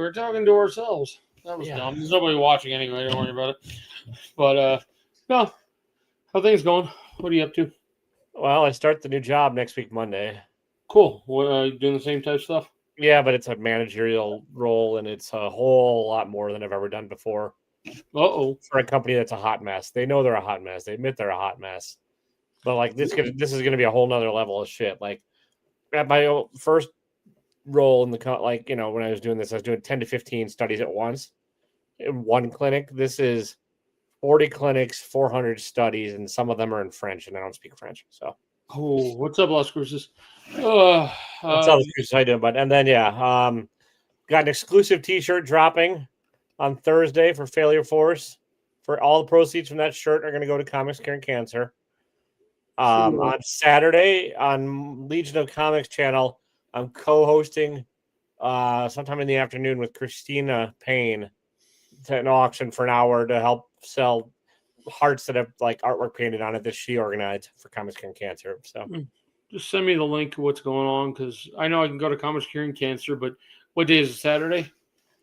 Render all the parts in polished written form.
were talking to ourselves. That was dumb. There's nobody watching anyway. Don't worry about it. But no, how things going? What are you up to? Well, I start the new job next week, Monday. Cool. What, you doing the same type of stuff? Yeah, but it's a managerial role, and it's a whole lot more than I've ever done before. Uh-oh. For a company that's a hot mess. They know they're a hot mess. They admit they're a hot mess. But like this is gonna be a whole nother level of shit. Like at my first role in the when I was doing this, I was doing 10 to 15 studies at once in one clinic. This is 40 clinics, 400 studies, and some of them are in French, and I don't speak French. So, what's up, Las Cruces? That's all the Cruces I do. But and then got an exclusive T-shirt dropping on Thursday for Failure Force. For all the proceeds from that shirt are going to go to Comics Curing Cancer. On Saturday on Legion of Comics channel, I'm co-hosting sometime in the afternoon with Christina Payne to an auction for an hour to help sell hearts that have like artwork painted on it that she organized for Comics Curing Cancer. So just send me the link to what's going on, because I know I can go to Comics Curing Cancer, but what day is it? Saturday?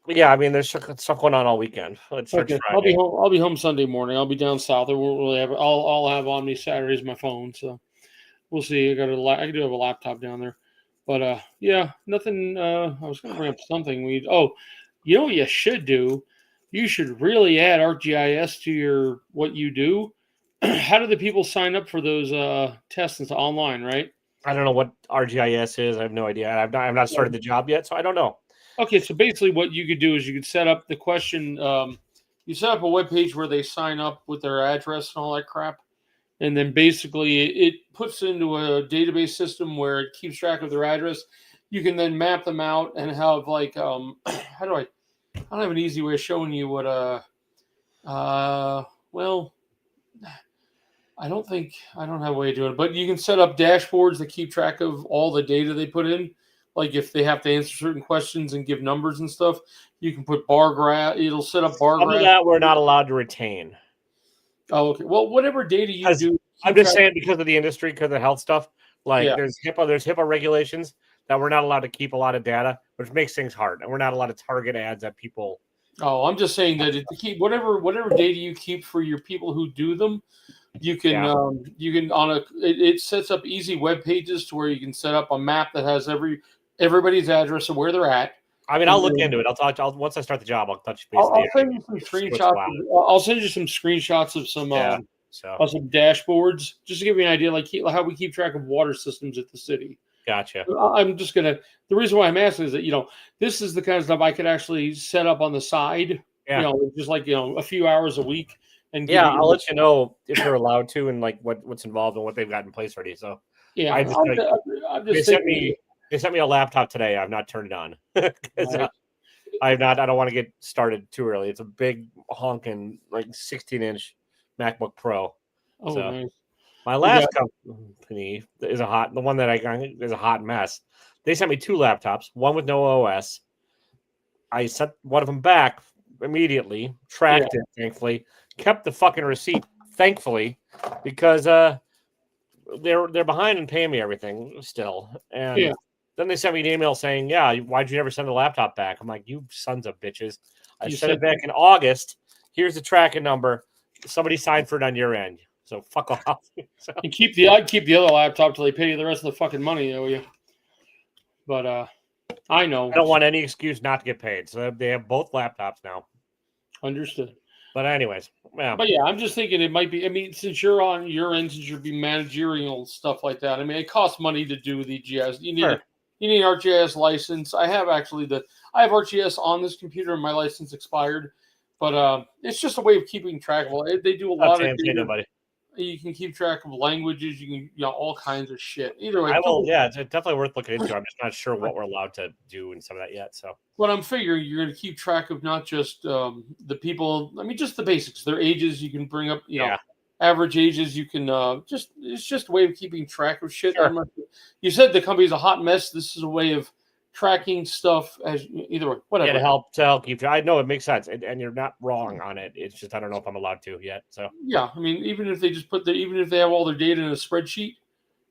Yeah, I mean, there's stuff going on all weekend. Okay. I'll be home Sunday morning. I'll be down south. I won't really have. I'll have on me Saturdays my phone. So we'll see. I do have a laptop down there, but yeah, nothing. I was going to bring up something. You know what you should do? You should really add ArcGIS to what you do. How do the people sign up for those tests and online? Right? I don't know what ArcGIS is. I have no idea. I've not started the job yet, so I don't know. Okay, so basically what you could do is you could set up the question. You set up a web page where they sign up with their address and all that crap. And then basically it puts into a database system where it keeps track of their address. You can then map them out and have like, I don't have an easy way of showing you what, well, I don't have a way to do it, but you can set up dashboards that keep track of all the data they put in. Like if they have to answer certain questions and give numbers and stuff, you can put bar graph. It'll set up bar graph. Some of that we're not allowed to retain. Oh, okay. Well, whatever data you do. I'm just saying because of the industry, because of the health stuff. Like there's HIPAA regulations that we're not allowed to keep a lot of data, which makes things hard. And we're not allowed to target ads at people. Oh, I'm just saying that to keep whatever data you keep for your people who do them, you can it sets up easy web pages to where you can set up a map that has everybody's address and where they're at. I mean, I'll look into it. Once I start the job, I'll touch base. I'll send you some screenshots. I'll send you some screenshots of some some dashboards just to give you an idea, like how we keep track of water systems at the city. Gotcha. I'm just gonna. The reason why I'm asking is that this is the kind of stuff I could actually set up on the side. Yeah. Just like a few hours a week. And I'll let you know if they're allowed to and like what's involved and what they've got in place already. So yeah, they sent me a laptop today. I've not turned it on. Right. I don't want to get started too early. It's a big honking like 16-inch MacBook Pro. Oh, so nice. My last company is the one that I got is a hot mess. They sent me 2 laptops, one with no OS. I sent one of them back immediately, tracked it, thankfully, kept the fucking receipt, thankfully, because they're behind in paying me everything still. And then they sent me an email saying, why'd you never send the laptop back? I'm like, you sons of bitches. I sent it back in August. Here's the tracking number. Somebody signed for it on your end. So fuck off. And I'd keep the other laptop till they pay you the rest of the fucking money, owe you. But I know. I don't want any excuse not to get paid. So they have both laptops now. Understood. But anyways, But yeah, I'm just thinking it might be. I mean, since you're on your end, since you're being managerial stuff like that. I mean, it costs money to do the GIS. You need an ArcGIS license. I have ArcGIS on this computer, and my license expired. But it's just a way of keeping track of it. They do a lot of data. You can keep track of languages. You can, all kinds of shit. Either way, it's definitely worth looking into. I'm just not sure what we're allowed to do in some of that yet. So, what I'm figuring, you're going to keep track of not just the people. I mean, just the basics. Their ages. You can bring up, average ages. You can it's just a way of keeping track of shit. Sure. You said the company's a hot mess. This is a way of tracking stuff as either way, whatever. Yeah, to help keep. I know it makes sense, and you're not wrong on it. It's just I don't know if I'm allowed to yet. So yeah, I mean, even if they just even if they have all their data in a spreadsheet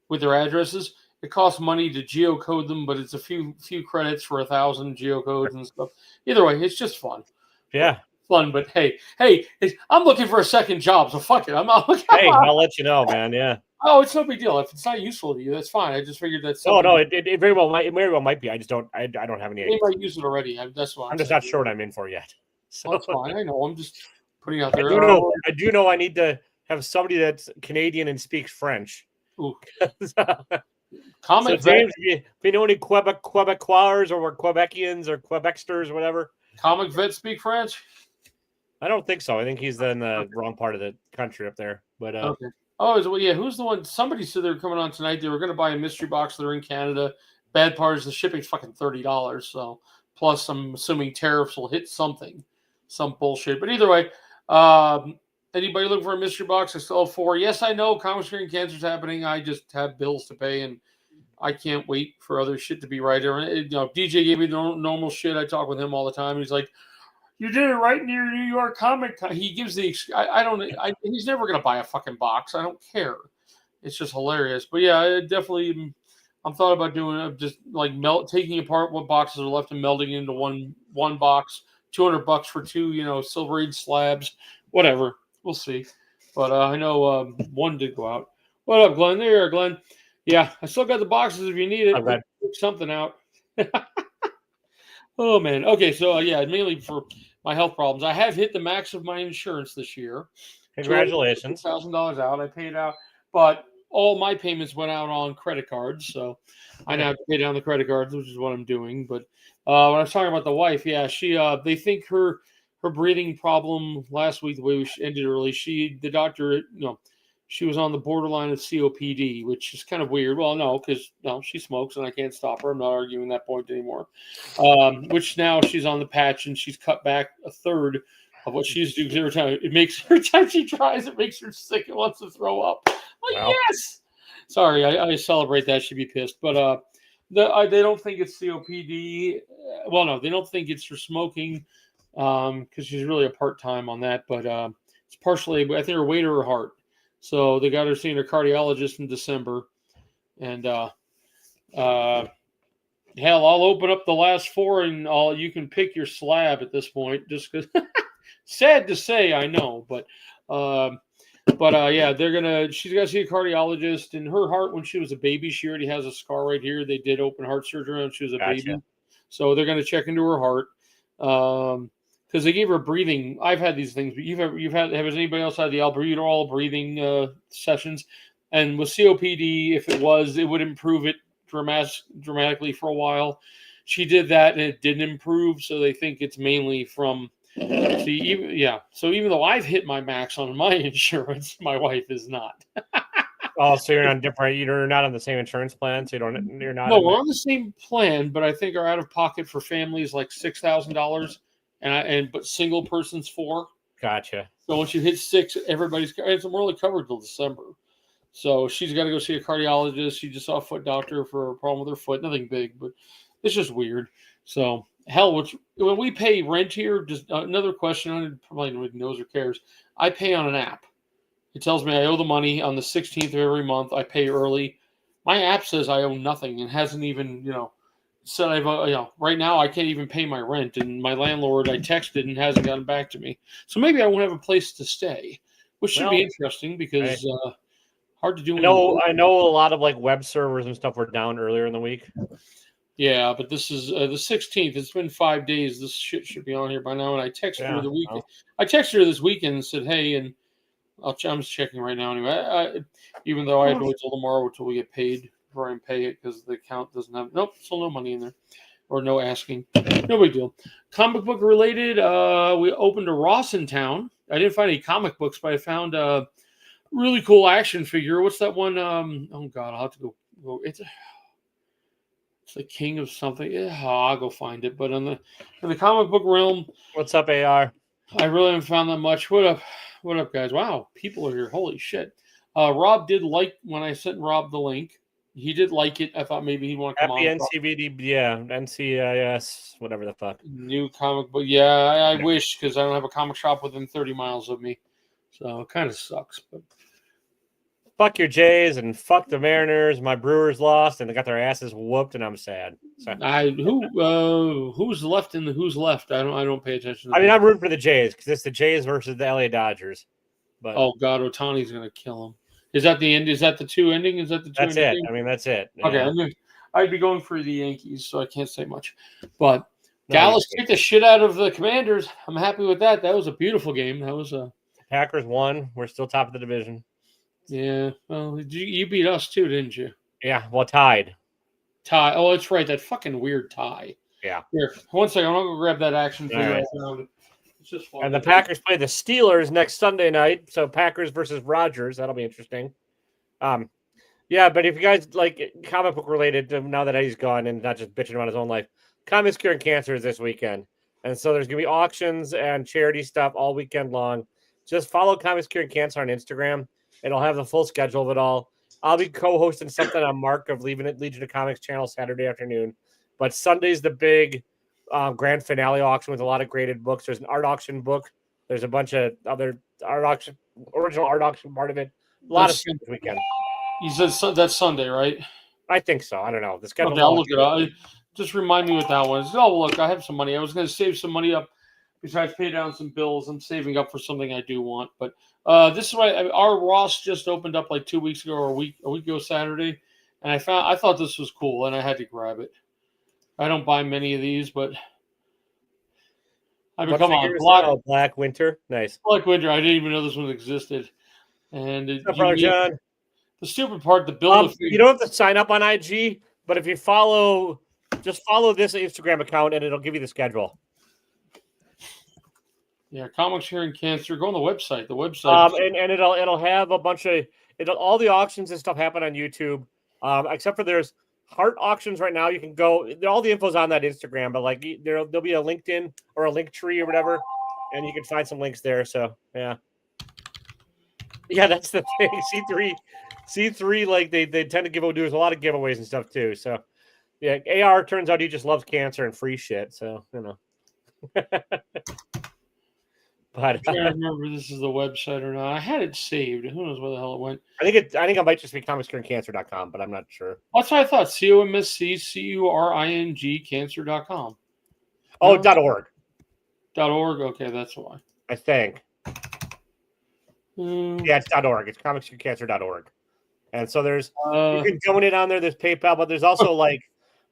with their addresses, it costs money to geocode them, but it's a few credits for 1,000 geocodes and stuff. Either way, it's just fun. Yeah. Fun, but hey, I'm looking for a second job, so fuck it. I'm not looking. Hey, I'll let you know, man. Yeah. Oh, it's no big deal. If it's not useful to you, that's fine. I just figured that's Oh something. no, it very well might be. I just don't. I don't have any. They might use it already. That's why I'm just not sure what I'm in for yet. So well, that's fine. I know. I'm just putting out I there. do know. I need to have somebody that's Canadian and speaks French. Ooh. So James, if you know any Quebecois or Quebecians or Quebecsters or whatever. Comic vet speak French? I don't think so. I think he's in the wrong part of the country up there. But okay. Oh, yeah. Who's the one? Somebody said they were coming on tonight. They were going to buy a mystery box. They're in Canada. Bad part is the shipping's fucking $30. So plus, I'm assuming tariffs will hit some bullshit. But either way, anybody looking for a mystery box? I still have 4. Yes, I know comic screen cancer's happening. I just have bills to pay, and I can't wait for other shit to be right. DJ gave me the normal shit. I talk with him all the time. He's like, "You did it right near New York Comic Con." He gives he's never going to buy a fucking box. I don't care. It's just hilarious. But yeah, I'm thought about doing it, just like taking apart what boxes are left and melding into one box. $200 for 2, Silver Age slabs, whatever. We'll see. But I know one did go out. What up, Glenn? There you are, Glenn. Yeah, I still got the boxes if you need it. We'll pick something out. Oh, man. Okay, so yeah, mainly for my health problems. I have hit the max of my insurance this year. Congratulations. $1,000 out. I paid out, but all my payments went out on credit cards, so I now have to pay down the credit cards, which is what I'm doing. But when I was talking about the wife, yeah, they think her breathing problem last week, the way we ended early, the doctor, she was on the borderline of COPD, which is kind of weird. Well, no, because she smokes and I can't stop her. I'm not arguing that point anymore. Which now she's on the patch and she's cut back a third of what she used to do. Every time she tries, it makes her sick and wants to throw up. Like, yes. Sorry, I celebrate that. She'd be pissed, but they don't think it's COPD. Well, no, they don't think it's her smoking because she's really a part-time on that. But it's partially, I think, her weight or her heart. So they got her seeing her cardiologist in December, and hell, I'll open up the last 4 and you can pick your slab at this point. Just because, sad to say, I know, but yeah, she's got to see a cardiologist. And her heart, when she was a baby, she already has a scar right here. They did open heart surgery when she was a baby, so they're going to check into her heart. Because they gave her breathing. I've had these things, but has anybody else had the albuterol breathing sessions? And with COPD, if it would improve it dramatically for a while. She did that and it didn't improve, so they think it's mainly from. So even though I've hit my max on my insurance, my wife is not. Oh, so you're on different. You're not on the same insurance plan, so you're not. No, we're on the same plan, but I think our out of pocket for family is like $6,000. But single person's 4. Gotcha. So once you hit 6, it's only covered till December. So she's got to go see a cardiologist. She just saw a foot doctor for a problem with her foot. Nothing big, but it's just weird. So hell, when we pay rent here, just another question. Probably nobody knows or cares. I pay on an app. It tells me I owe the money on the 16th of every month. I pay early. My app says I owe nothing and hasn't even said right now I can't even pay my rent, and my landlord I texted and hasn't gotten back to me. So maybe I won't have a place to stay, which should be interesting because hard to do. I know a lot of like web servers and stuff were down earlier in the week. Yeah, but this is the 16th. It's been 5 days. This shit should be on here by now. And I texted her the weekend. I texted her this weekend and said, "Hey," and I'm just checking right now anyway. Even though I have to wait till tomorrow until we get paid before I can pay it because the account doesn't have. Nope, still no money in there, or no asking. No big deal. Comic book related. We opened a Ross in town. I didn't find any comic books, but I found a really cool action figure. What's that one? Oh God, I'll have to go. It's the king of something. Yeah, I'll go find it. But in the comic book realm, what's up, AR? I really haven't found that much. What up, guys? Wow, people are here. Holy shit. Rob did like when I sent Rob the link. He did like it. I thought maybe he'd want to come on. NCVD, yeah, NCIS, whatever the fuck. New comic book. Yeah, I wish, because I don't have a comic shop within 30 miles of me. So it kind of sucks. fuck your Jays and fuck the Mariners. My Brewers lost and they got their asses whooped, and I'm sad. So Who's left in the who's left? I don't pay attention to I mean, that. I'm rooting for the Jays because it's the Jays versus the LA Dodgers. But Oh God, Otani's gonna kill him. Is that the end? Is that the two ending? Is that the two that's ending it. thing? I mean, that's it. Okay, Yeah. I'd be going for the Yankees, so I can't say much. But No, you Dallas can't. kicked the shit out of the Commanders. I'm happy with that. That was a beautiful game. That was a Packers won. We're still top of the division. yeah. Well, you beat us too, didn't you? Yeah, well, tied. Tie. Oh, that's right. That fucking weird tie. Yeah. Here, one second. I'm gonna go grab that action All figure. right. It's just fun. And the Packers play the Steelers next Sunday night. So Packers versus Rodgers. That'll be interesting. Yeah, but if you guys like comic book related, now that he's gone and not just bitching about his own life, Comics Curing Cancer is this weekend. And so there's going to be auctions and charity stuff all weekend long. Just follow Comics Curing Cancer on Instagram. It'll have the full schedule of it all. I'll be co-hosting something on Mark of Legion of Comics channel Saturday afternoon. But Sunday's the big grand finale auction with a lot of graded books. There's an art auction book. There's a bunch of other original art auction part of it. A lot of stuff this weekend. You said that's Sunday, right? I think so. I don't know. The schedule. Okay, I'll look it up. Just remind me what that was. Oh, look, I have some money. I was going to save some money up besides pay down some bills. I'm saving up for something I do want. But this is why our Ross just opened up like 2 weeks ago or a week ago Saturday, and I thought this was cool, and I had to grab it. I don't buy many of these, but I mean, come on, Black Winter, nice. Black Winter. I didn't even know this one existed. And Brother John. The stupid part, the build. You don't have to sign up on IG, but if you just follow this Instagram account, and it'll give you the schedule. Yeah, Comics Curing Cancer. Go on the website. The website. And it'll have a bunch of all the auctions and stuff happen on YouTube. Except for there's heart auctions right now. You can go. All the info's on that Instagram, but like there'll be a LinkedIn or a link tree or whatever, and you can find some links there. So yeah, that's the thing. C3, like they tend to do a lot of giveaways and stuff too. So yeah, AR turns out he just loves cancer and free shit. So you know. But I can't remember if this is the website or not. I had it saved. Who knows where the hell it went? I think it might just be comicscuringcancer.com, but I'm not sure. That's what I thought. COMSCCURING cancer.com. Oh, .org. .org. Okay, that's why. I think. Yeah, it's .org. It's comicscuringcancer.org. And so there's you can donate on there. There's PayPal, but there's also like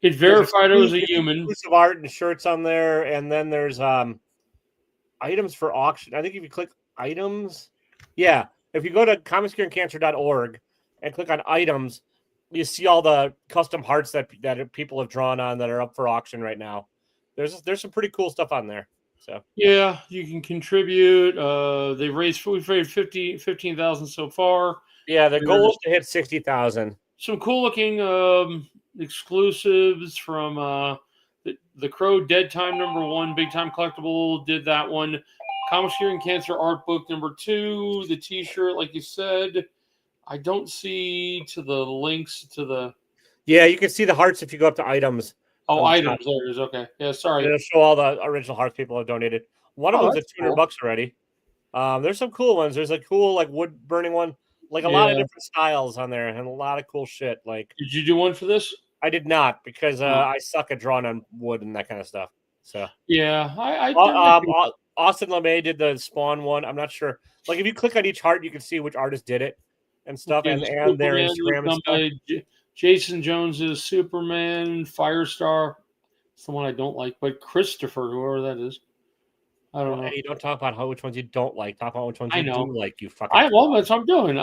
it verified it was a human. Exclusive art and shirts on there, and then there's items for auction. I think if you click items, if you go to comicscuringcancer.org and click on items, you see all the custom hearts that people have drawn on that are up for auction right now. There's some pretty cool stuff on there. So yeah, you can contribute. We've raised 15,000 so far. Yeah, the goal is to hit 60,000. Some cool looking exclusives from the Crow Dead Time #1 Big Time Collectible did that one. Comics Curing Cancer art book #2, the T-shirt, like you said. I don't see to the links to the. Yeah, you can see the hearts if you go up to items. Oh, items. There it is. Okay. Yeah, sorry. It'll show all the original hearts people have donated. One of them's at $200 already. There's some cool ones. There's a cool like wood burning one, like a lot of different styles on there, and a lot of cool shit. Like, did you do one for this? I did not because I suck at drawing on wood and that kind of stuff. So yeah, Austin LeMay did the Spawn one. I'm not sure. Like if you click on each heart, you can see which artist did it and stuff, and their Instagram and stuff. Jason Jones's Superman, Firestar. It's the one I don't like, but Christopher, whoever that is. I don't know. Hey, you don't talk about which ones you don't like. Talk about which ones you do like. You fucking. That's what I'm doing.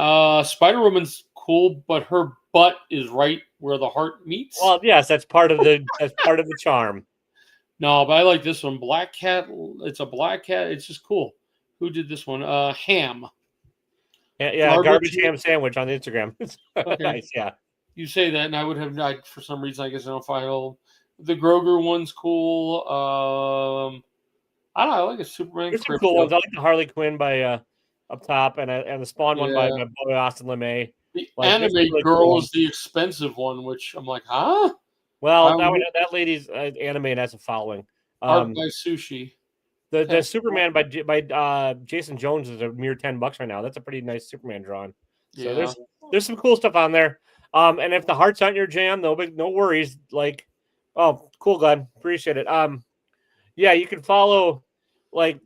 Spider Woman's cool, but her butt is right where the heart meets. Well, yes, that's part of the charm. No, but I like this one. Black Cat. It's a black cat. It's just cool. Who did this one? Ham. Yeah, garbage ham sandwich on Instagram. Okay. Nice, yeah. You say that, and I would have died for some reason. I guess I don't follow. The Groger one's cool. I don't know. I like a Superman. There's some cool ones. I like the Harley Quinn by up top, and the Spawn one by my boy Austin LeMay. The anime really girl cool is the expensive one, which I'm like, huh? Well, that lady's anime and has a following. Art by Sushi. The Superman by Jason Jones is a mere $10 right now. That's a pretty nice Superman drawing. So Yeah. there's some cool stuff on there. And if the heart's not your jam, no worries. Like, oh, cool, Glenn, appreciate it. Yeah, you can follow, like,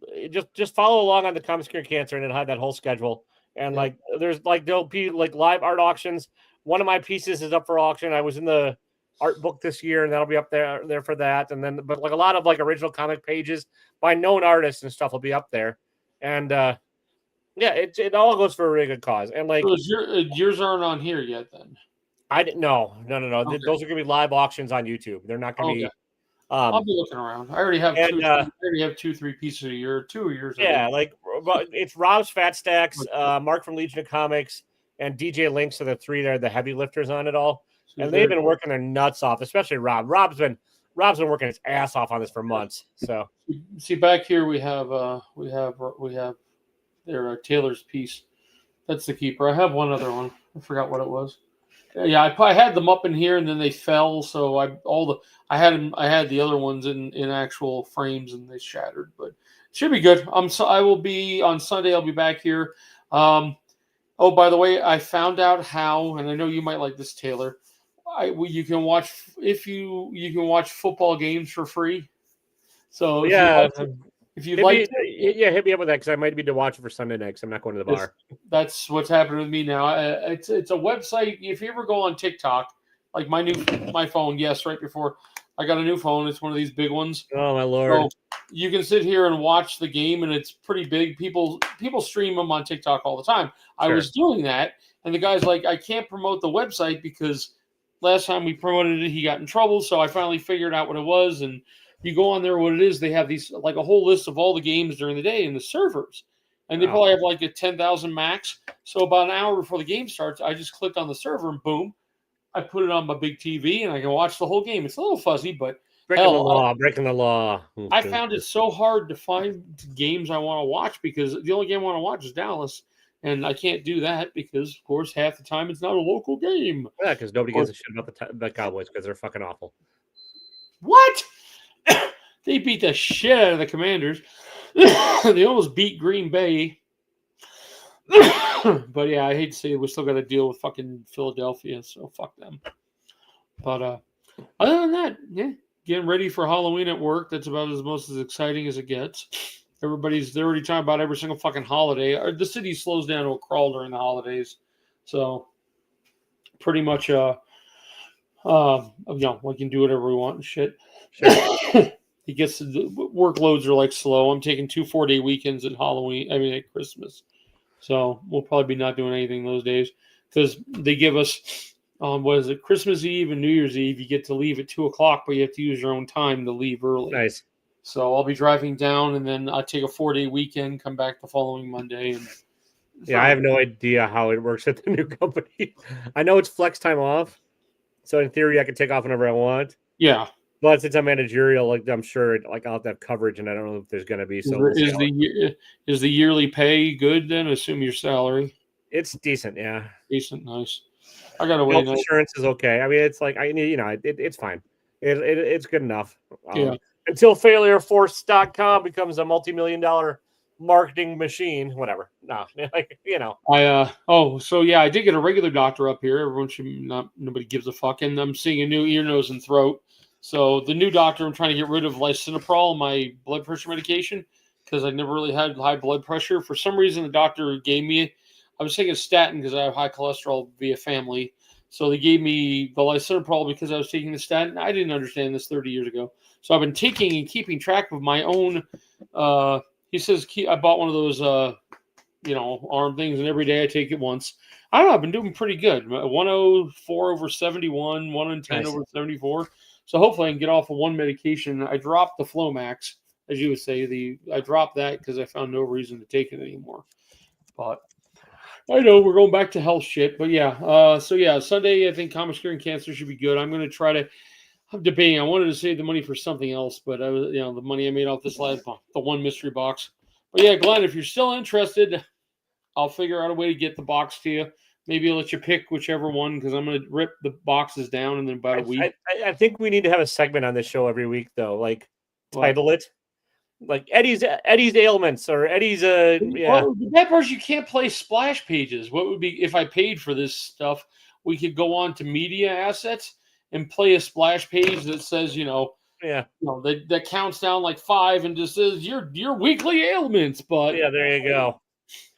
just follow along on the Comics Cure Cancer, and it'll have that whole schedule. And like, there's like there'll be like live art auctions. One of my pieces is up for auction. I was in the art book this year, and that'll be up there for that. And then, but like a lot of like original comic pages by known artists and stuff will be up there. And yeah, it all goes for a really good cause. And like, So yours aren't on here yet, then? I didn't no. Okay. Those are gonna be live auctions on YouTube. They're not gonna Okay. be. I'll be looking around. I already have And, I already have 2-3 pieces a year, 2 years. Yeah, like it's Rob's Fat Stacks, Mark from Legion of Comics, and DJ Links are the three that are the heavy lifters on it all. So And they've been working their nuts off, especially Rob. Rob's been working his ass off on this for months. So see back here we have their Taylor's piece. That's the keeper. I have one other one. I forgot what it was. Yeah, I had them up in here and then they fell. So I had the other ones in actual frames and they shattered. But it should be good. I will be on Sunday. I'll be back here. Oh, by the way, I found out how, and I know you might like this, Taylor. You can watch football games for free. So yeah, if you'd like, hit me up with that because I might be to watch it for Sunday night because I'm not going to the bar. That's what's happening with me now. It's a website. If you ever go on TikTok, like my phone, yes, right before I got a new phone. It's one of these big ones. Oh my lord! So you can sit here and watch the game, and it's pretty big. People stream them on TikTok all the time. Sure. I was doing that, and the guy's like, I can't promote the website because last time we promoted it, he got in trouble. So I finally figured out what it was, and you go on there, what it is, they have these like a whole list of all the games during the day in the servers. And they probably have like a 10,000 max. So about an hour before the game starts, I just click on the server and boom, I put it on my big TV and I can watch the whole game. It's a little fuzzy, but breaking the law. I found it so hard to find games I want to watch because the only game I want to watch is Dallas. And I can't do that because, of course, half the time it's not a local game. Yeah, because nobody gives a shit about the Cowboys because they're fucking awful. What? They beat the shit out of the Commanders. They almost beat Green Bay. But yeah, I hate to say it, we still got to deal with fucking Philadelphia, so fuck them. But other than that, yeah, getting ready for Halloween at work. That's about as exciting as it gets. They're already talking about every single fucking holiday. The city slows down to a crawl during the holidays, so pretty much we can do whatever we want and shit. Sure. He gets the workloads are like slow. I'm taking 2 4-day weekends at at Christmas. So we'll probably be not doing anything those days because they give us, Christmas Eve and New Year's Eve. You get to leave at 2:00, but you have to use your own time to leave early. Nice. So I'll be driving down and then I'll take a 4-day weekend, come back the following Monday. I have no idea how it works at the new company. I know it's flex time off. So in theory, I can take off whenever I want. Yeah. But since I'm managerial, like I'm sure like I'll have to have coverage, and I don't know if there's going to be. So is the yearly pay good then? Assume your salary. It's decent, yeah. Decent, nice. I gotta wait. Health insurance is okay. I mean, it's like it's fine. It's good enough. Yeah. Until failureforce.com becomes a multi-million-dollar marketing machine, whatever. No, I did get a regular doctor up here. Nobody gives a fuck. And I'm seeing a new ear, nose, and throat. So the new doctor, I'm trying to get rid of lisinopril, my blood pressure medication, because I never really had high blood pressure. For some reason, the doctor gave me, I was taking a statin because I have high cholesterol via family. So they gave me the lisinopril because I was taking the statin. I didn't understand this 30 years ago. So I've been taking and keeping track of my own. He says I bought one of those, arm things, and every day I take it once. I don't know. I've been doing pretty good. 104/71, 110 over 74. So hopefully I can get off of one medication. I dropped the Flomax, as you would say. I dropped that because I found no reason to take it anymore. But I know we're going back to health shit. But yeah, Sunday I think Comics Cure and Cancer should be good. I'm going to try to. I'm debating. I wanted to save the money for something else, but the money I made off this the one mystery box. But yeah, Glenn, if you're still interested, I'll figure out a way to get the box to you. Maybe I'll let you pick whichever one because I'm going to rip the boxes down in about a week. I think we need to have a segment on this show every week, though. Like, title it. like Eddie's ailments or Eddie's yeah. Well, the bad part is you can't play splash pages. What would be if I paid for this stuff? We could go on to media assets and play a splash page that says, Yeah. that counts down like 5 and just says your weekly ailments, but Yeah, there you go.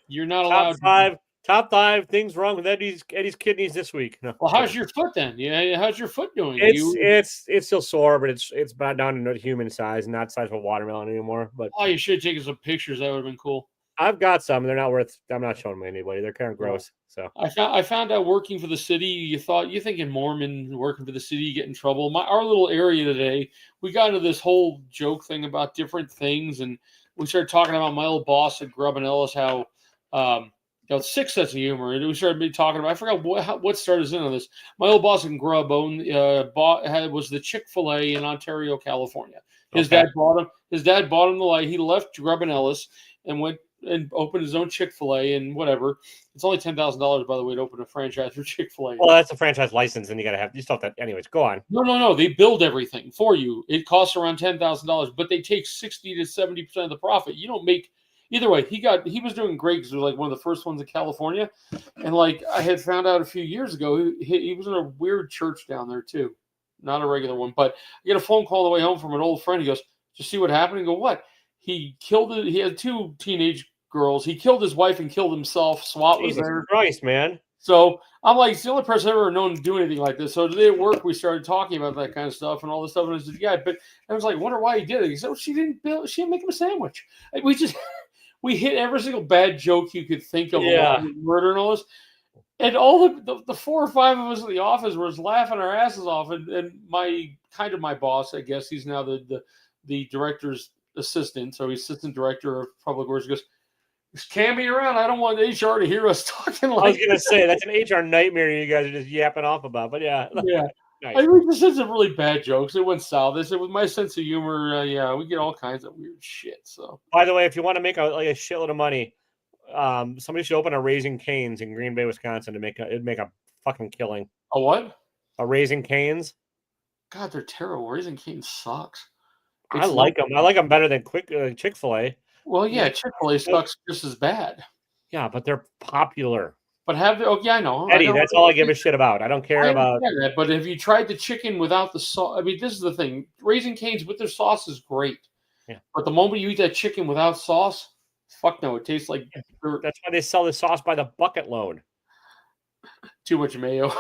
you're not allowed. Top 5 things wrong with Eddie's kidneys this week. No, Well, how's your foot then? Yeah, how's your foot doing? it's still sore, but it's about down to human size, not size of a watermelon anymore. But you should have taken some pictures. That would have been cool. I've got some. They're not worth. I'm not showing them to anybody. They're kind of gross. So I found out working for the city. You thinking Mormon working for the city, you get in trouble. Our little area today, we got into this whole joke thing about different things, and we started talking about my old boss at Grubb and Ellis, how 6 sense of humor, and we started talking about. I forgot what started us in on this. My old boss in Grubb was the Chick-fil-A in Ontario, California. His dad bought him. His dad bought him the light. He left Grubb and Ellis and went and opened his own Chick-fil-A and whatever. It's only $10,000, by the way, to open a franchise for Chick-fil-A. Well, that's a franchise license, and you still have that. Anyways, go on. No. They build everything for you. It costs around $10,000, but they take 60 to 70% of the profit. You don't make either way. He was doing great because it was like one of the first ones in California, and like I had found out a few years ago, he was in a weird church down there too, not a regular one. But I get a phone call on the way home from an old friend. He goes, "Did you see what happened?" I go, "What?" He killed it. He had 2 teenage girls. He killed his wife and killed himself. SWAT was there. Jesus Christ, man. So I'm like, it's the only person I've ever known to do anything like this. So today at work, we started talking about that kind of stuff and all this stuff. And I said, yeah, but I was like, wonder why he did it. He said, well, she didn't make him a sandwich. We hit every single bad joke you could think of about murder and all this. And all the 4 or 5 of us in the office were laughing our asses off. And my boss, I guess he's now the director's assistant. So he's assistant director of public works. He goes, "Can me around. I don't want HR to hear us talking like." I was gonna say that's an HR nightmare you guys are just yapping off about, but yeah. Nice. I mean, just said some really bad jokes. It went south. This with my sense of humor. We get all kinds of weird shit. So, by the way, if you want to make a shitload of money, somebody should open a Raising Cane's in Green Bay, Wisconsin, it'd make a fucking killing. A what? A Raising Cane's. God, they're terrible. Raising Cane's sucks. I like them. I like them better than Chick-fil-A. Well, yeah, Chick-fil-A sucks just as bad. Yeah, but they're popular. But I know. Eddie, that's all I give a shit about. I don't care about that. But have you tried the chicken without the sauce? I mean, this is the thing. Raising Cane's with their sauce is great. Yeah. But the moment you eat that chicken without sauce, fuck no. It tastes like dirt. That's why they sell the sauce by the bucket load. Too much mayo.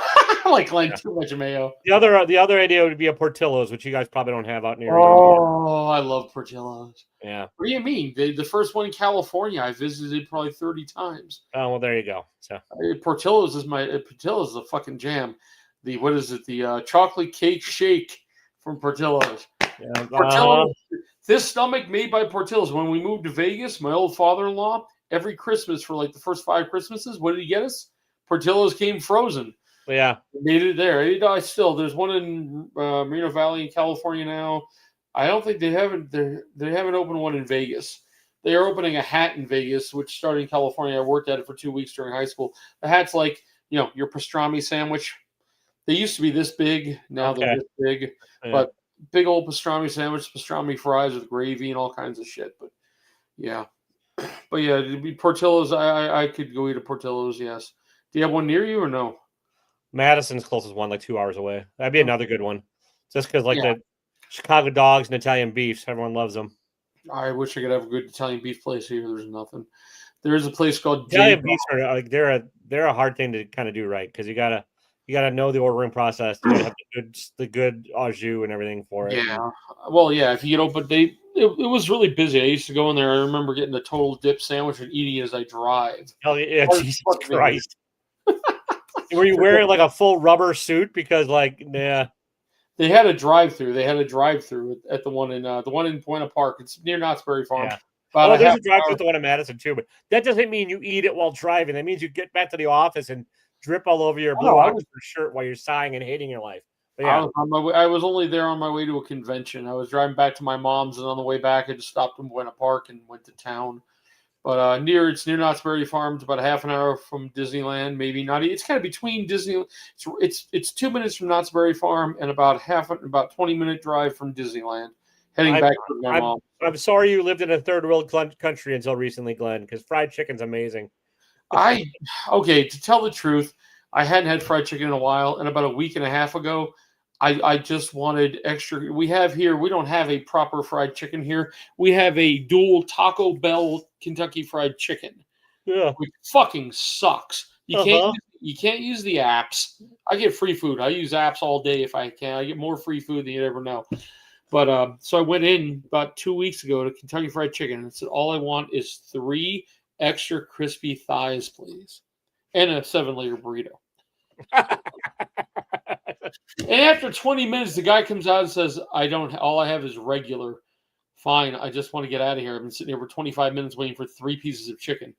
Like Glenn, too much mayo. The other idea would be a Portillo's, which you guys probably don't have out near. Oh, I love Portillo's. Yeah. What do you mean? The first one in California, I visited probably 30 times. Oh well, there you go. So Portillo's is a fucking jam. What is it? The chocolate cake shake from Portillo's. Yeah. Portillo's. This stomach made by Portillo's. When we moved to Vegas, my old father-in-law, every Christmas for like the first 5 Christmases, what did he get us? Portillo's came frozen. Yeah, made it there. There's one in Moreno Valley in California now. I don't think they haven't opened one in Vegas. They are opening a hat in Vegas, which started in California. I worked at it for 2 weeks during high school. The hat's like your pastrami sandwich. They used to be this big. Now they're this big, but big old pastrami sandwich, pastrami fries with gravy and all kinds of shit. But yeah, it'd be Portillo's. I could go eat a Portillo's. Yes. Do you have one near you or no? Madison's closest one, like 2 hours away. That'd be another good one. Just because, the Chicago dogs and Italian beefs, everyone loves them. I wish I could have a good Italian beef place here. There's nothing. There is a place called Italian beefs are they're a hard thing to kind of do right because you gotta know the ordering process. You gotta have the good au jus and everything for it. Yeah. Well, yeah. If you but it was really busy. I used to go in there. I remember getting a total dip sandwich and eating it as I drive. Hell yeah! Jesus Christ. Were you wearing like a full rubber suit? Because they had a drive-through. They had a drive-through at the one in Buena Park. It's near Knott's Berry Farm. Yeah. There's a drive-through at the one in Madison too, but that doesn't mean you eat it while driving. That means you get back to the office and drip all over your blue Oxford shirt while you're sighing and hating your life. But yeah, I was only there on my way to a convention. I was driving back to my mom's, and on the way back, I just stopped in Buena Park and went to town. But it's near Knott's Berry Farm. It's about a half an hour from Disneyland, maybe not. It's kind of between Disney. It's 2 minutes from Knott's Berry Farm and about 20-minute drive from Disneyland. heading back to my mom. I'm sorry you lived in a third world country until recently, Glenn, because fried chicken's amazing. Okay, to tell the truth, I hadn't had fried chicken in a while, and about a week and a half ago, I just wanted extra. We don't have a proper fried chicken here. We have a dual Taco Bell Kentucky Fried Chicken, Yeah. which fucking sucks. Uh-huh. You can't use the apps. I get free food. I use apps all day if I can. I get more free food than you ever know. But so I went in about 2 weeks ago to Kentucky Fried Chicken and said, all I want is 3 extra crispy thighs, please, and a 7-layer burrito. And after 20 minutes, the guy comes out and says, all I have is regular. Fine, I just want to get out of here. I've been sitting here for 25 minutes waiting for 3 pieces of chicken.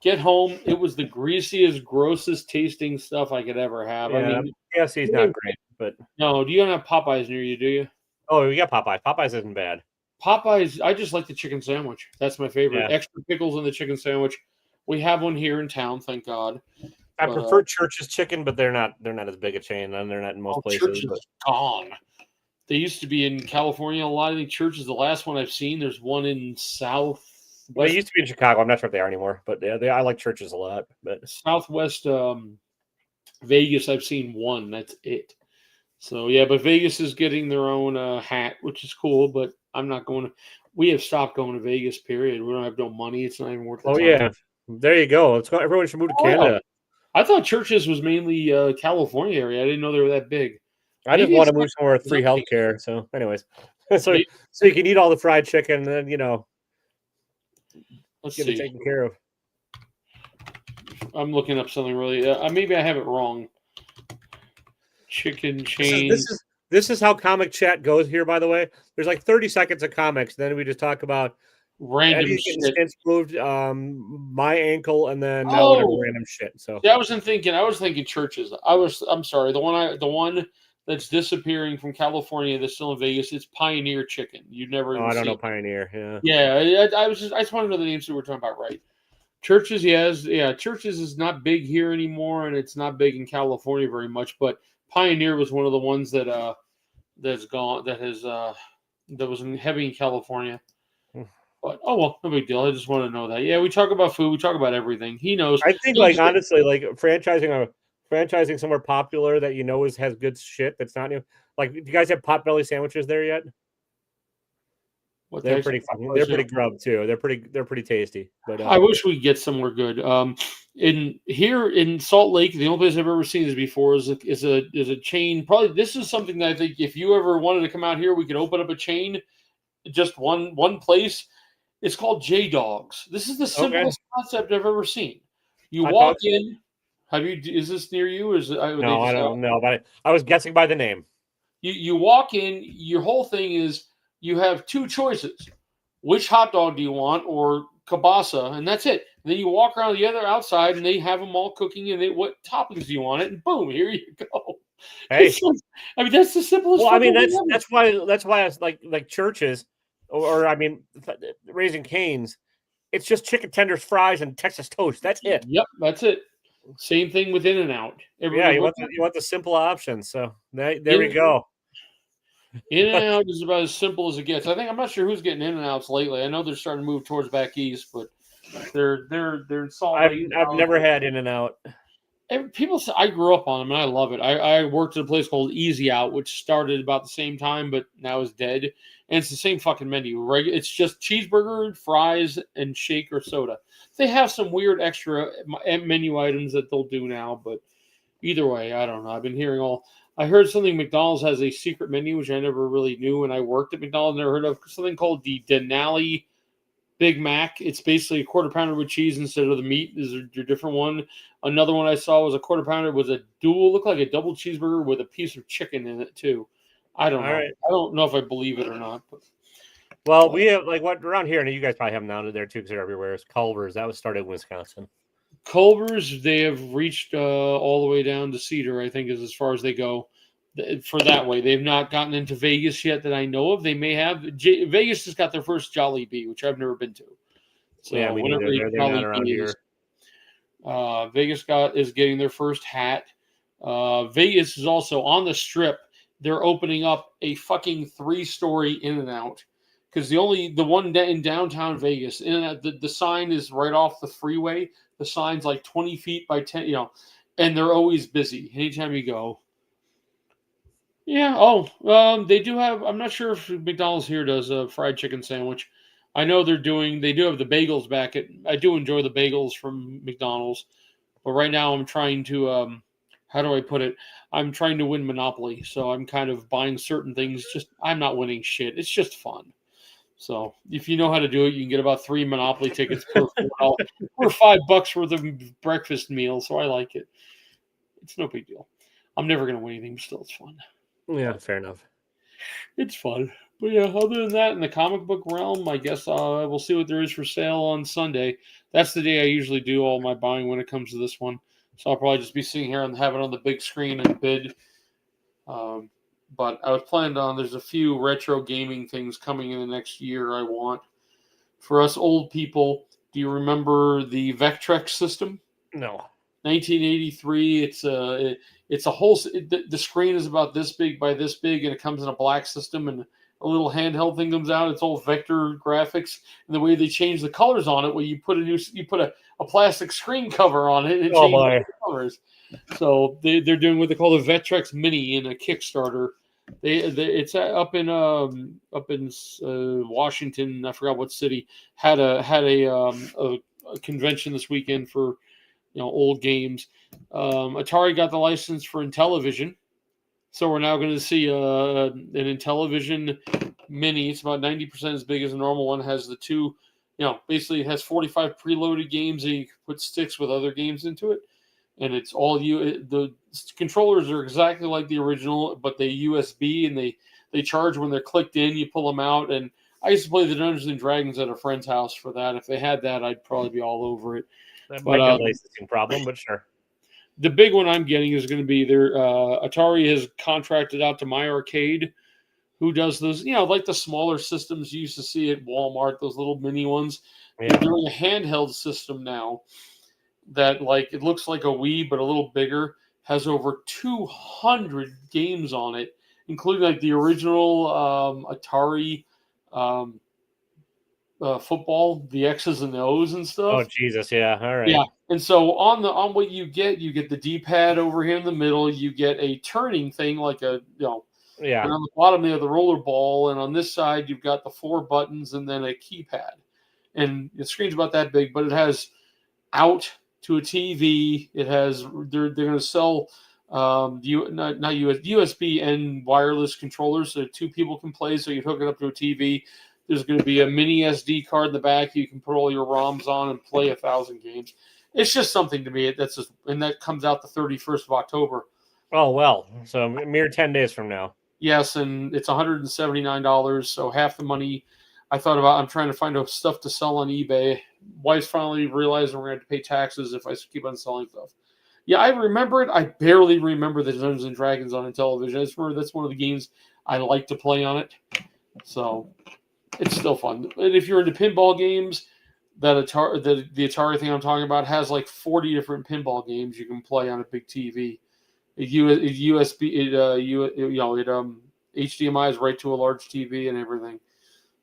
Get home, it was the greasiest, grossest tasting stuff I could ever have. Yeah, I mean, KFC's not great, but no, you don't have Popeyes near you, do you? oh, we got Popeyes. Popeyes isn't bad. Popeyes, I just like the chicken sandwich. That's my favorite. Yeah. Extra pickles in the chicken sandwich. We have one here in town, thank God. I prefer Church's chicken, but they're not as big a chain, and they're not in most places. Church is gone. They used to be in California. A lot of the churches. The last one I've seen, there's one in South. Well, it used to be in Chicago. I'm not sure if they are anymore, but yeah, I like Church's a lot. But Southwest Vegas, I've seen one. That's it. So yeah, but Vegas is getting their own hat, which is cool. But I'm not going to. We have stopped going to Vegas. Period. We don't have no money. It's not even worth. The time. Yeah, there you go. Let's go. Everyone should move to Canada. I thought Churches was mainly California area. I didn't know they were that big. I just want to move somewhere with free healthcare. So, anyways, so you can eat all the fried chicken, and then let's get see. it taken care of. I'm looking up something really. Maybe I have it wrong. Chicken chain. This is how comic chat goes here. By the way, there's like 30 seconds of comics. Then we just talk about random shit. Moved my ankle, and then whatever random shit. So yeah, I was thinking Churches. I'm sorry. The one that's disappearing from California that's still in Vegas. It's Pioneer Chicken. You'd never. I don't know Pioneer. Yeah. Yeah. I just want to know the names that we're talking about, right? Churches, yes, yeah. Churches is not big here anymore, and it's not big in California very much. But Pioneer was one of the ones that that's gone. That was heavy in California. But oh well, no big deal. I just want to know that. Yeah, we talk about food. We talk about everything. He knows. I think, honestly, franchising somewhere popular that has good shit. That's not new. Like, do you guys have Potbelly sandwiches there yet? They're pretty grub too. They're pretty tasty. But I wish we could get somewhere good. In Salt Lake, the only place I've ever seen this before is a chain. Probably this is something that I think if you ever wanted to come out here, we could open up a chain, just one place. It's called J Dogs. This is the simplest concept I've ever seen. You walk in. Is this near you? No, I don't know. But I was guessing by the name. You walk in. Your whole thing is you have 2 choices: which hot dog do you want, or kielbasa, and that's it. And then you walk around the other outside, and they have them all cooking. And what toppings do you want it? And boom, here you go. Hey, that's the simplest. Well, I mean that's why it's like Churches. Or I mean, Raising Cane's, it's just chicken tenders, fries, and Texas toast. That's it. Yep, that's it. Same thing with In-N-Out. Yeah, you want the simple options. So there we go. In-N-Out is about as simple as it gets. I'm not sure who's getting In-N-Outs lately. I know they're starting to move towards back east, but they're in Salt Lake. I've never had In-N-Out. People say I grew up on them and I love it. I worked at a place called Easy Out, which started about the same time, but now is dead. And it's the same fucking menu. It's just cheeseburger, fries, and shake or soda. They have some weird extra menu items that they'll do now, but either way, I don't know. I've been hearing I heard something McDonald's has a secret menu, which I never really knew when I worked at McDonald's. Never heard of something called the Denali Big Mac. It's basically a quarter pounder with cheese instead of the meat. Is a different one. Another one I saw was a quarter pounder was looked like a double cheeseburger with a piece of chicken in it too. I don't know. Right. I don't know if I believe it or not. But we have around here, and you guys probably have them down there too because they're everywhere. It's Culver's. That was started in Wisconsin. Culver's, they have reached all the way down to Cedar, I think, is as far as they go for that way. They've not gotten into Vegas yet that I know of. They may have. Vegas has got their first Jollibee, which I've never been to. So yeah, we neither. They're not around here. Vegas is getting their first hat. Vegas is also on the Strip. They're opening up a fucking 3-story In-N-Out. because the one in downtown Vegas, and the sign is right off the freeway. The sign's like 20 feet by 10, and they're always busy anytime you go. Yeah. Oh, they do have. I'm not sure if McDonald's here does a fried chicken sandwich. I know they're doing. They do have the bagels back at. I do enjoy the bagels from McDonald's, but right now I'm trying to. How do I put it? I'm trying to win Monopoly, so I'm kind of buying certain things. Just I'm not winning shit. It's just fun. So if you know how to do it, you can get about 3 Monopoly tickets per for $5 worth of breakfast meal. So I like it. It's no big deal. I'm never gonna win anything, but still, it's fun. Yeah, fair enough. It's fun. But yeah, other than that, in the comic book realm, I guess we'll see what there is for sale on Sunday. That's the day I usually do all my buying when it comes to this one. So I'll probably just be sitting here and have it on the big screen and bid. But I was planning on, there's a few retro gaming things coming in the next year I want. For us old people, do you remember the Vectrex system? No. 1983. It's a whole. The screen is about this big by this big, and it comes in a black system, and a little handheld thing comes out. It's all vector graphics, and the way they change the colors on it, where you put a plastic screen cover on it, and it changes the colors. So they're doing what they call the Vectrex Mini in a Kickstarter. It's up in Washington. I forgot what city had a convention this weekend for old games. Atari got the license for Intellivision, so we're now going to see an Intellivision Mini. It's about 90% as big as a normal one. Has the two, basically it has 45 preloaded games, and you can put sticks with other games into it. And it's all the controllers are exactly like the original, but they USB, and they charge when they're clicked in. You pull them out, and I used to play the Dungeons and Dragons at a friend's house for that. If they had that, I'd probably be all over it. That might be a licensing problem, but sure. The big one I'm getting is going to be their Atari has contracted out to My Arcade, who does those, like the smaller systems you used to see at Walmart, those little mini ones. Yeah. They're doing a handheld system now that, like, it looks like a Wii, but a little bigger, has over 200 games on it, including like the original Atari football, the X's and the O's and stuff. Oh Jesus, yeah, all right. Yeah, and so on what you get the D-pad over here in the middle. You get a turning thing like a yeah. And on the bottom you have the roller ball, and on this side you've got the 4 buttons and then a keypad. And the screen's about that big, but it has out to a TV. It has they're going to sell USB and wireless controllers, so 2 people can play. So you hook it up to a TV. There's going to be a mini SD card in the back. You can put all your ROMs on and play 1,000 games. It's just something to me. And that comes out the 31st of October. Oh, well, so a mere 10 days from now. Yes, and it's $179. So half the money I thought about. I'm trying to find stuff to sell on eBay. Wife's finally realizing we're going to have to pay taxes if I keep on selling stuff. Yeah, I remember it. I barely remember the Dungeons and Dragons on Intellivision. I just remember that's one of the games I like to play on it. So it's still fun. And if you're into pinball games, the Atari thing I'm talking about has like 40 different pinball games you can play on a big TV. HDMI is right to a large TV and everything.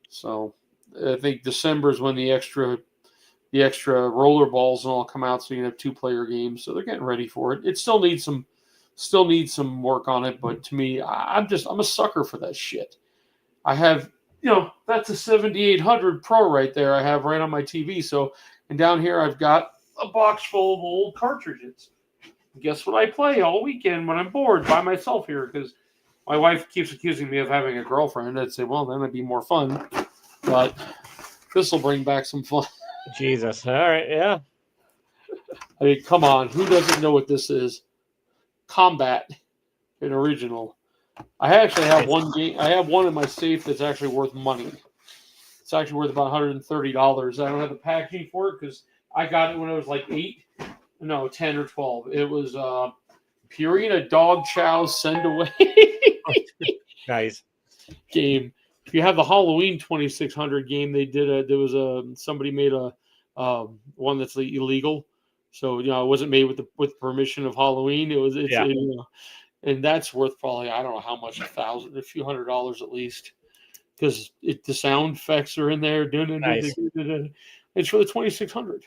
So I think December is when the extra roller balls and all come out, so you can have 2-player games. So they're getting ready for it. It still needs some work on it, but to me, I'm a sucker for that shit. I have, that's a 7800 Pro right there. I have right on my TV. So, and down here I've got a box full of old cartridges. Guess what I play all weekend when I'm bored by myself here? Because my wife keeps accusing me of having a girlfriend. I'd say, well, then it'd be more fun. But this will bring back some fun. Jesus. All right. Yeah. I mean, come on. Who doesn't know what this is? Combat, an original. I actually have one game. I have one in my safe that's actually worth money. It's actually worth about $130. I don't have the packaging for it because I got it when I was like 10 or 12. It was Purina Dog Chow Send Away. Nice game. If you have the Halloween 2600 game, somebody made a one that's illegal. So, it wasn't made with permission of Halloween. And that's worth probably, I don't know how much, $1,000, a few $100 at least. because the sound effects are in there. Nice. It's for the 2600.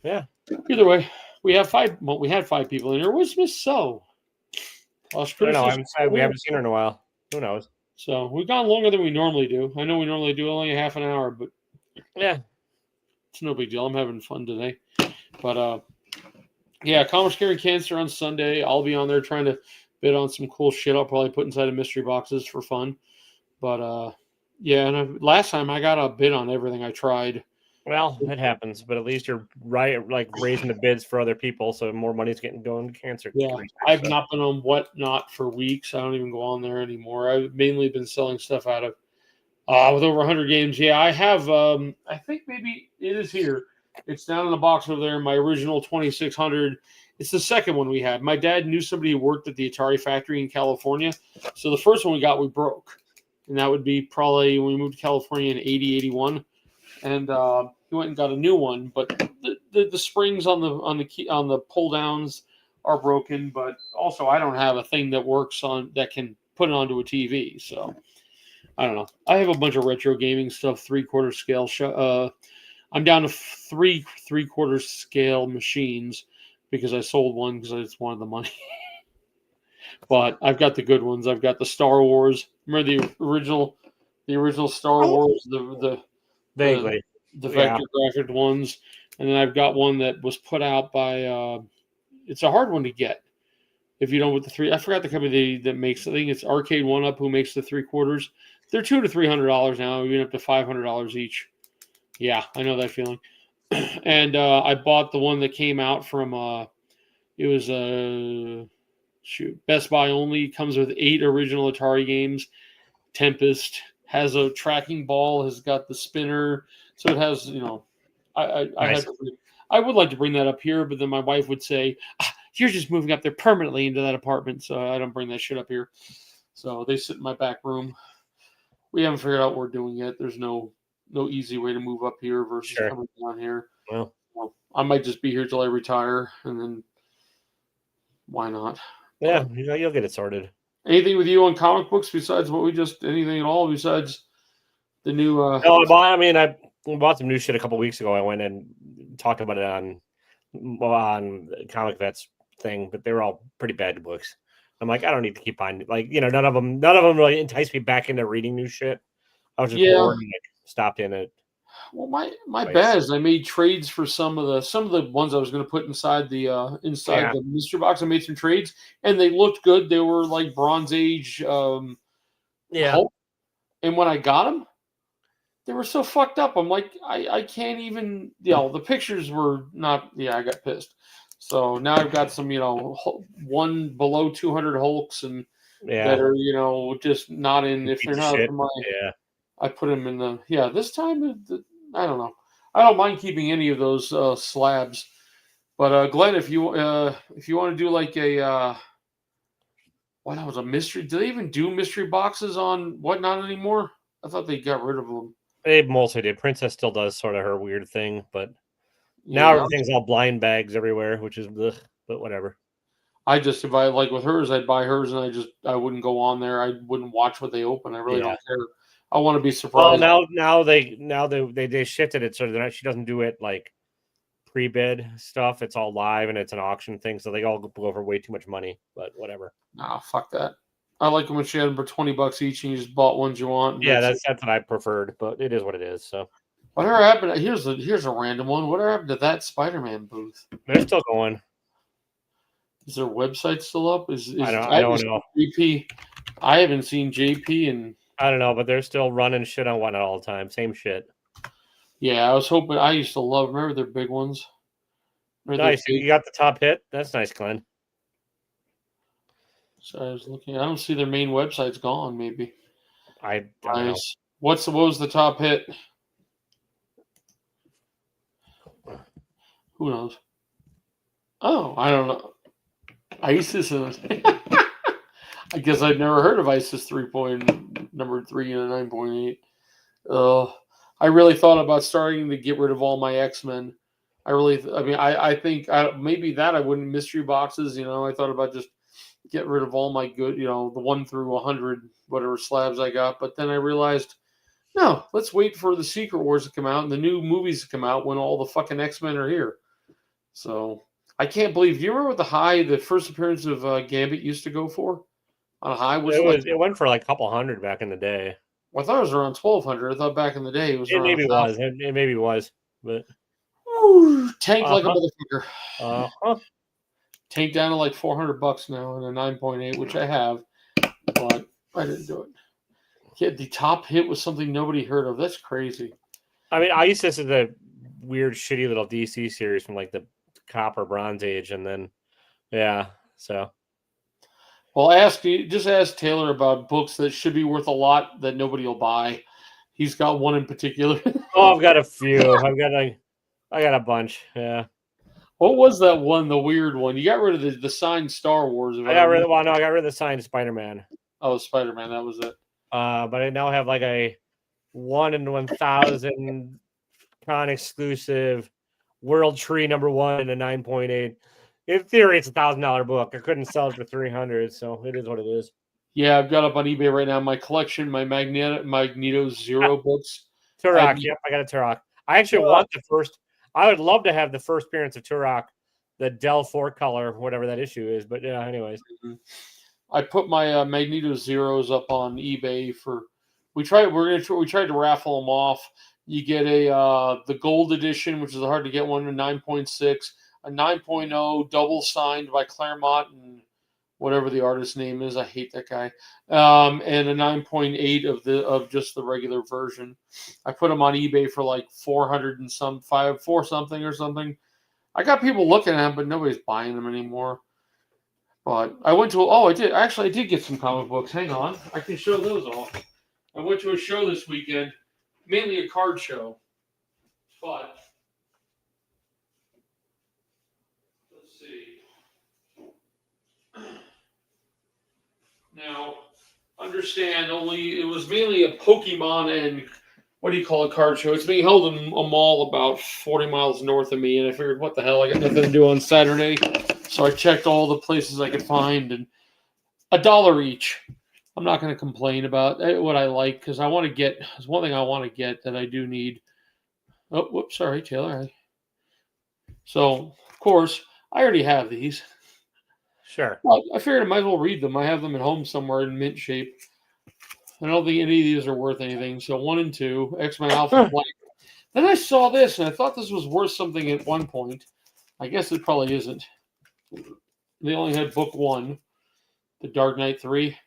Yeah. Either way, we have five. Well, we had 5 people in here. Where's Miss So? I don't know. I'm sad we haven't seen her in a while. Who knows? So we've gone longer than we normally do. I know we normally do only a half an hour, but yeah, it's no big deal. I'm having fun today. But yeah, Comics Curing Cancer on Sunday. I'll be on there trying to bid on some cool shit. I'll probably put inside of mystery boxes for fun. But yeah, and last time I got a bid on everything I tried. Well, it happens, but at least you're right, like raising the bids for other people, so more money's getting going to cancer. Yeah, I've not been on Whatnot for weeks. I don't even go on there anymore. I've mainly been selling stuff out of with over 100 games. Yeah, I have. I think maybe it is here. It's down in the box over there. My original 2600. It's the second one we had. My dad knew somebody who worked at the Atari factory in California, so the first one we got we broke, and that would be probably when we moved to California in 80, 81. And he went and got a new one, but the springs on the pull downs are broken. But also, I don't have a thing that works on that can put it onto a TV. So I don't know. I have a bunch of retro gaming stuff, 3/4 scale. I'm down to 3/4 scale machines because I sold one because I just wanted the money. But I've got the good ones. I've got the Star Wars. Remember the original Star Wars, the vaguely the vector graphic ones, and then I've got one that was put out by. It's a hard one to get if you don't with the three. I forgot the company that makes. I think it's Arcade One Up who makes the 3/4. They're $200 to $300 now, even up to $500 each. Yeah, I know that feeling. And I bought the one that came out from. It was Best Buy only. Comes with 8 original Atari games. Tempest has a tracking ball. Has got the spinner. So it has, nice. I would like to bring that up here, but then my wife would say, "You're just moving up there permanently into that apartment," so I don't bring that shit up here. So they sit in my back room. We haven't figured out what we're doing yet. There's no easy way to move up here versus coming down here. Well, I might just be here till I retire, and then why not? Yeah, you'll get it sorted. Anything with you on comic books besides what we just anything at all besides the new? No, I bought some new shit a couple weeks ago. I went and talked about it on Comic Vets thing, but they were all pretty bad books. I'm like, I don't need to keep buying. Like, none of them really enticed me back into reading new shit. I was just bored and stopped in it. Well, my bad is I made trades for some of the ones I was going to put inside the mystery box. I made some trades and they looked good. They were like Bronze Age. Hulk. And when I got them, they were so fucked up. I'm like, I can't even. The pictures were not. Yeah, I got pissed. So now I've got some, one below 200 Hulks and that are, just not in. If they're not for my, I put them in the. Yeah, this time I don't know. I don't mind keeping any of those slabs, but Glenn, if you want to do like a. That was a mystery. Do they even do mystery boxes on Whatnot anymore? I thought they got rid of them. They mostly did. Princess still does sort of her weird thing, but now everything's all blind bags everywhere, which is ugh, but whatever. I just, if I like with hers, I'd buy hers and I wouldn't go on there. I wouldn't watch what they open. I really don't care. I want to be surprised. Well, now they shifted it so that she doesn't do it like pre-bid stuff. It's all live and it's an auction thing, so they all go over way too much money. But whatever. Nah, fuck that. I like them when she had them for $20 each, and you just bought ones you want. Yeah, that's what I preferred, but it is what it is. So, whatever happened? Here's a random one. Whatever happened to that Spider-Man booth? They're still going. Is their website still up? I don't know. JP, I haven't seen JP and I don't know, but they're still running shit on Whatnot all the time. Same shit. Yeah, I was hoping. I used to love. Remember their big ones? Nice. You got the top hit. That's nice, Glenn. So I was looking. I don't see their main website's gone. Maybe. I don't know. What was the top hit? Who knows? Oh, I don't know. ISIS. I guess I'd never heard of ISIS number 3 and a 9.8. I really thought about starting to get rid of all my X-Men. I think maybe that I wouldn't mystery boxes. I thought about just get rid of all my good, the 1 through 100 whatever slabs I got. But then I realized No, let's wait for the Secret Wars to come out and the new movies to come out when all the fucking X-Men are here. So I can't believe. Do you remember what the first appearance of Gambit used to go for? On a high was It went for like a couple hundred back in the day. Well, I thought it was around 1,200. I thought back in the day it was It around maybe was. It maybe was, but tank like a motherfucker. Uh-huh. Tank down to like $400 now in a 9.8, which I have, but I didn't do it. Yeah, the top hit was something nobody heard of. That's crazy. I mean, I used this as a weird, shitty little DC series from like the Copper Bronze Age, and then so. Well, just ask Taylor about books that should be worth a lot that nobody will buy. He's got one in particular. Oh, I've got a few. I got a bunch. Yeah. What was that one? The weird one. You got rid of the signed Star Wars. I got rid of the signed Spider-Man. Oh, Spider-Man. That was it. But I now have like a 1 in 1,000 con exclusive World Tree #1 in a 9.8. In theory, it's $1,000 book. I couldn't sell it for 300, so it is what it is. Yeah, I've got up on eBay right now. My collection, my Magneto Zero books. Turok. Yep, I got a Turok. I actually want the first. I would love to have the first appearance of Turok, the Del 4 color, whatever that issue is. But yeah, anyways. I put my Magneto Zeros up on eBay for. We tried to raffle them off. You get the gold edition, which is hard to get one, a 9.6, a 9.0 double signed by Claremont and whatever the artist's name is. I hate that guy. And a 9.8 of just the regular version. I put them on eBay for like 400 and some 4 something or something. I got people looking at them, but nobody's buying them anymore. But I went to I did get some comic books. Hang on, I can show those off. I went to a show this weekend, mainly a card show. But let's see. Now, understand, it was mainly a Pokemon and card show. It's being held in a mall about 40 miles north of me, and I figured, what the hell, I got nothing to do on Saturday. So I checked all the places I could find, and $1 each. I'm not going to complain about what I like, because there's one thing I want to get that I do need. Oh, whoops, sorry, Taylor. So, of course, I already have these. Sure. Well, I figured I might as well read them. I have them at home somewhere in mint shape. I don't think any of these are worth anything. So 1 and 2, X-Men Alpha Blank. Then I saw this, and I thought this was worth something at one point. I guess it probably isn't. They only had book 1, The Dark Knight 3.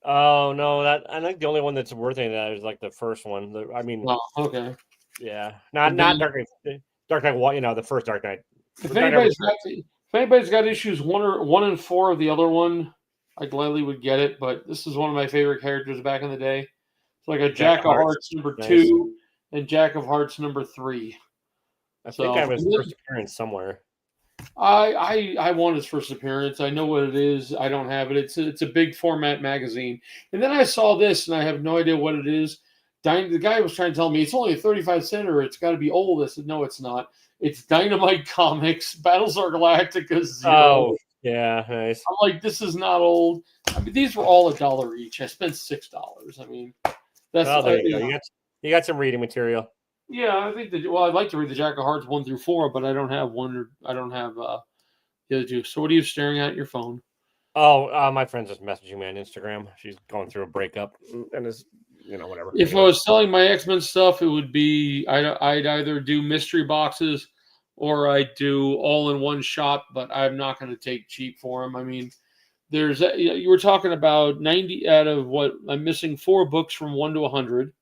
Oh no, I think the only one that's worth anything that is like the first one. Oh, okay. Yeah, not Dark Knight. Dark Knight 1. The first Dark Knight. If anybody's got issues 1 and 4 of the other one, I gladly would get it. But this is one of my favorite characters back in the day. It's like a Jack of Hearts #2 and Jack of Hearts #3. I think I have his first appearance somewhere. I want his first appearance. I know what it is. I don't have it. It's a big format magazine. And then I saw this, and I have no idea what it is. The guy was trying to tell me it's only a 35-cent, or it's got to be old. I said, no, it's not. It's Dynamite Comics, Battlestar Galactica 0. Oh, yeah, nice. I'm like, this is not old. I mean, these were all $1 each. I spent $6. I mean, that's there you go. You got some reading material. Yeah, I think I'd like to read the Jack of Hearts 1 through 4, but I don't have one. I don't have the other two. So, what are you staring at your phone? Oh, my friend's just messaging me on Instagram. She's going through a breakup and is, whatever. If I was selling my X-Men stuff, it would be I'd either do mystery boxes or I'd do all in one shop. But I'm not going to take cheap for them. I mean, you were talking about 90 out of what I'm missing 4 books from 1 to 100.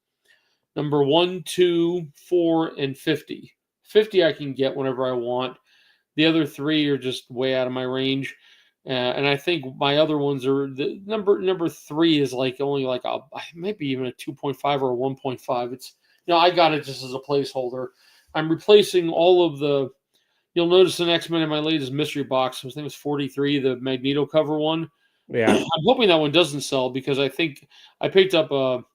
Number 1, 2, 4, and 50. 50 I can get whenever I want. The other 3 are just way out of my range. And I think my other ones are the number 3 is like only like maybe even a 2.5 or a 1.5. It's I got it just as a placeholder. I'm replacing all of the. You'll notice an X-Men in my latest mystery box. I think it was 43, the Magneto cover one. Yeah, I'm hoping that one doesn't sell because I think I picked up a.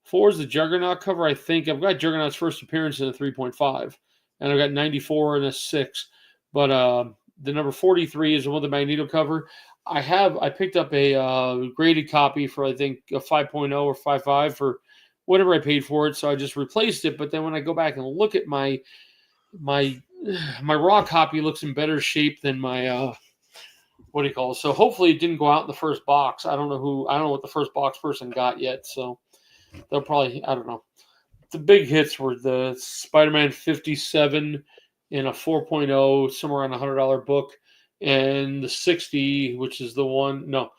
4 is the Juggernaut cover. I think I've got Juggernaut's first appearance in a 3.5, and I've got 94 and a 6. But the number 43 is the one with the Magneto cover. I picked up a graded copy for I think a 5.0 or 5.5 for whatever I paid for it, so I just replaced it. But then when I go back and look at my raw copy, looks in better shape than my what do you call it? So hopefully it didn't go out in the first box. I don't know what the first box person got yet. So they'll probably, I don't know. The big hits were the Spider-Man 57 in a 4.0, somewhere around $100 book, and the 60, which is the one, no,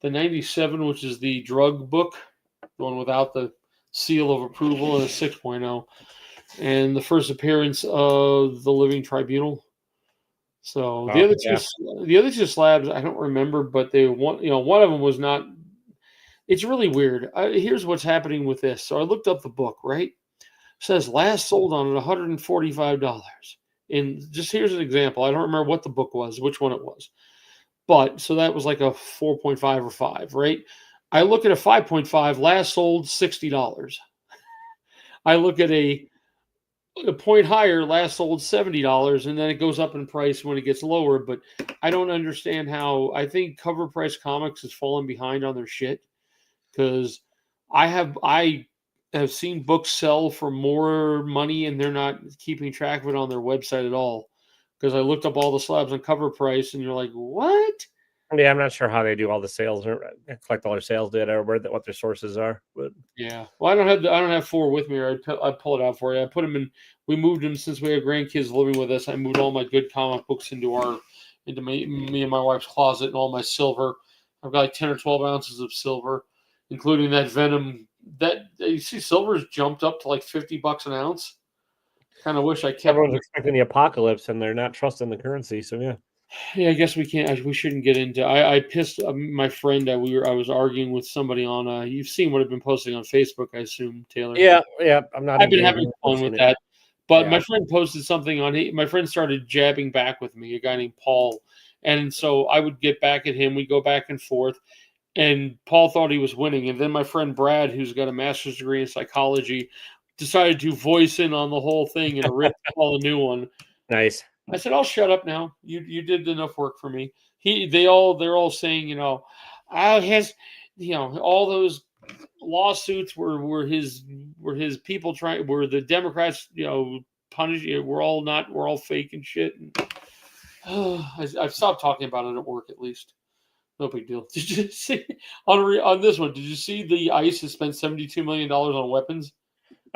the 97, which is the drug book, the one without the seal of approval, and a 6.0, and the first appearance of the Living Tribunal. So the other two slabs I don't remember, but one of them was not. It's really weird. Here's what's happening with this. So I looked up the book, right? It says last sold on at $145. And just here's an example. I don't remember what the book was, which one it was. But so that was like a 4.5 or 5, right? I look at a 5.5, last sold $60. I look at a point higher, last sold $70, and then it goes up in price when it gets lower. But I don't understand how. I think Cover Price Comics has fallen behind on their shit, because I have seen books sell for more money and they're not keeping track of it on their website at all. Because I looked up all the slabs on Cover Price, and you're like, what? Yeah, I'm not sure how they do all the sales or collect all their sales data or what their sources are. But yeah, well, I don't have 4 with me, or I'd pull it out for you. I put them in. We moved them since we have grandkids living with us. I moved all my good comic books into me and my wife's closet, and all my silver. I've got like 10 or 12 ounces of silver, including that Venom. That you see, silver's jumped up to like $50 an ounce. Kind of wish I kept. Everyone's expecting the apocalypse, and they're not trusting the currency. So yeah. Yeah, I guess we can't. We shouldn't get into. I pissed my friend. I was arguing with somebody on. You've seen what I've been posting on Facebook, I assume, Taylor. Yeah. I'm not. I've been having fun with that. But Yeah. my friend posted something on. My friend started jabbing back with me. A guy named Paul, and so I would get back at him. We go back and forth, and Paul thought he was winning. And then my friend Brad, who's got a master's degree in psychology, decided to voice in on the whole thing and rip Paul a new one. Nice. I said, "I'll shut up now. You did enough work for me." They're all saying, all those lawsuits were his people trying, were the Democrats, punishing. We're all fake and shit. And, I've stopped talking about it at work, at least. No big deal. Did you see on this one? Did you see the ICE has spent $72 million on weapons?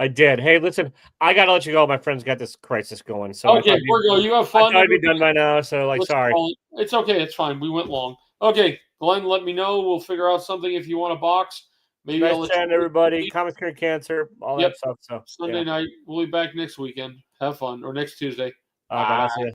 I did. Hey, listen, I gotta let you go. My friend's got this crisis going. So okay, we're going. You have fun. I'd be done by now. So sorry. It's okay. It's fine. We went long. Okay, Glenn, let me know. We'll figure out something if you want a box. Maybe nice I'll let chatting, everybody. Comics Cure Cancer, all that stuff. So Sunday night. We'll be back next weekend. Have fun, or next Tuesday. God bless you.